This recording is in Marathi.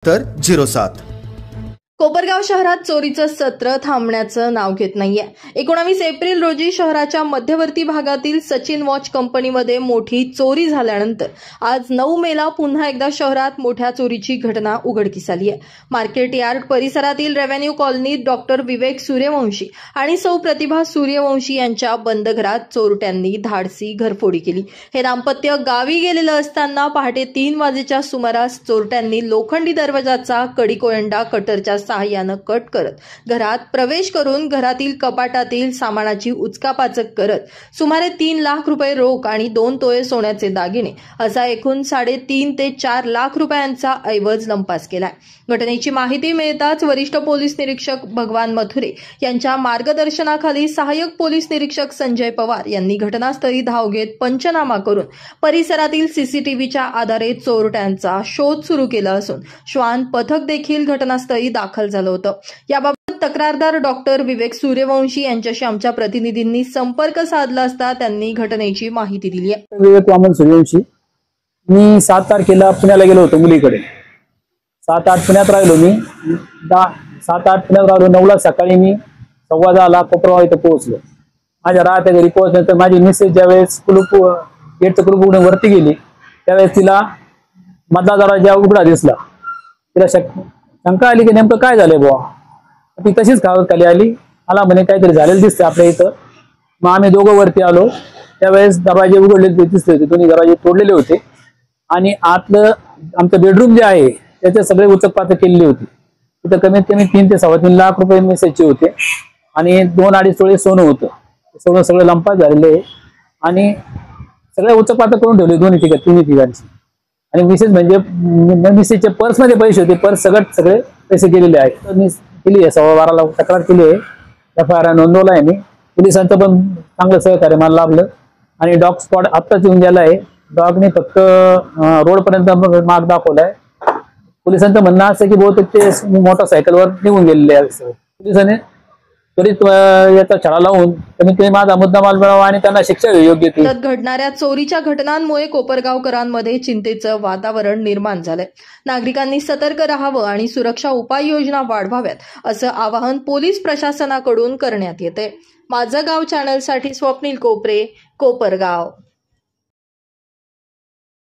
07. कोपरगाव शहरात चोरीचं सत्र थांबण्याचं नाव घेत नाहीये। 19 एप्रिल रोजी शहराच्या मध्यवर्ती भागातील सचिन वॉच कंपनीमध्ये मोठी चोरी झाल्यानंतर आज 9 मेला पुन्हा एकदा शहरात मोठ्या चोरीची घटना उघडकीस आली आहे। मार्केट यार्ड परिसरातील रेव्हेन्यू कॉलनीत डॉक्टर विवेक सूर्यवंशी आणि सौ प्रतिभा सूर्यवंशी यांच्या बंद घरात चोरट्यांनी धाडसी घरफोडी केली। हे दाम्पत्य गावी गेलेलं असताना पहाटे 3 वाजेच्या सुमारास चोरट्यांनी लोखंडी दरवाजाचा कडी कोयंडा कटरच्या सहाय्यानं कट करत घरात प्रवेश करून घरातील कपाटातील सामानाची उचकापाचक करत सुमारे 3 लाख रुपये रोख आणि 2 तोळे सोन्याचे दागिने असा एकूण 3.5 ते 4 लाख रुपयांचा ऐवज लंपास केलाय। घटनेची माहिती मिळताच वरिष्ठ पोलीस निरीक्षक भगवान मथुरे यांच्या मार्गदर्शनाखाली सहाय्यक पोलीस निरीक्षक संजय पवार यांनी घटनास्थळी धाव घेत पंचनामा करून परिसरातील सीसीटीव्हीच्या आधारे चोरट्यांचा शोध सुरू केला असून श्वान पथक देखील घटनास्थळी दाखल झालं होतं। याबाबत तक्रारदार डॉक्टर विवेक सूर्यवंशी यांच्याशी आमच्या प्रतिनिधींनी संपर्क साधला असता त्यांनी घटनेची माहिती दिली आहे। विवेक वामन सूर्यवंशी, मी 7 तारखेला पुण्याला गेलो होतो मुलीकडे। 7-8 पुण्यात राहिलो मी। 7-8 पुण्यात राहिलो। 9 ला सकाळी मी 10:15 कोपरगाव इथं पोहोचलो। माझ्या राहत्या घरी पोहोचल्यानंतर माझी मिसेस ज्यावेळेस गेटचं कुलूप उघडून वरती गेली त्यावेळेस तिला मधला दरवाजा उघडा दिसला। तिला शंका आली की नेमकं काय झालंय बुवा। ती तशीच खाली आली, मला म्हणे काहीतरी झालेलं दिसतंय आपल्या इथं। मग आम्ही दोघं वरती आलो त्यावेळेस दरवाजे उघडलेले दिसले होते, दोन्ही दरवाजे तोडलेले होते आणि आतलं आमचं बेडरूम जे आहे त्याचे सगळे उचकपाचक केलेली होती। तिथं कमीत कमी 3 ते 3.25 लाख रुपये मिसेसचे होते आणि 2-2.5 तोळे सोनं होतं। सोनं सगळं लंपास झालेलं आहे आणि सगळे उचकपाचक करून ठेवले तिन्ही ठिकाणची। आणि मिसेस म्हणजे मिसेसच्या पर्समध्ये पैसे होते, पर्स सगळे पैसे गेलेले आहेत। तर मी केली आहे 12:15 तक्रार केली आहे, FIR नोंदवला आहे मी। पोलिसांचं पण चांगलं सहकार्य मला लाभलं आणि डॉग स्पॉट आत्ताच येऊन गेला आहे। डॉगने फक्त रोडपर्यंत मार्ग दाखवलाय। पोलिसांचं म्हणणं असं की बहुतेक ते मोटरसायकलवर निघून गेलेले आहे। पोलिसांनी त्वरित याचा छडा लावून कमीत कमी माझा मुद्दामाल मिळावा आणि त्यांना शिक्षा योग्य ती। घडणाऱ्या चोरीच्या घटनांमुळे कोपरगावकरांमध्ये चिंतेचं वातावरण निर्माण झालंय। नागरिकांनी सतर्क राहावं आणि सुरक्षा उपाययोजना वाढवाव्यात असं आवाहन पोलीस प्रशासनाकडून करण्यात येते। माझं गाव चॅनलसाठी स्वप्नील कोपरे, कोपरगाव।